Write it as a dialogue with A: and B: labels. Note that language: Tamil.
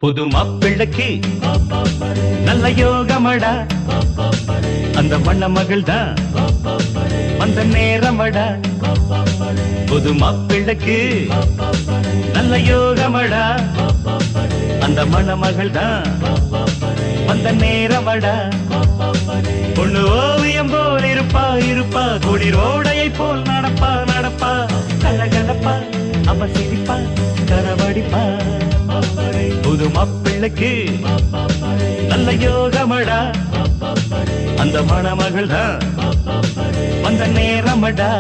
A: புது மாப்பிள்ளைக்கு நல்ல யோகமடா, அந்த வண்ண மகள் தான் வந்த நேரமடா. புது மாப்பிள்ளைக்கு நல்ல யோகமடா, அந்த மணமகள் தான் வந்த நேரமடா. பொண்ணு ஓவியம் போல் இருப்பா இருப்பா, குளிர் ஓடையை போல் நடப்பா நடப்பா, கலகலப்பா அவ சிரிப்பா கரவடிப்பா. புது மாப்பிள்ளைக்கு நல்ல யோகமடா, அந்த மணமகள் தான் வந்த நேரமடா.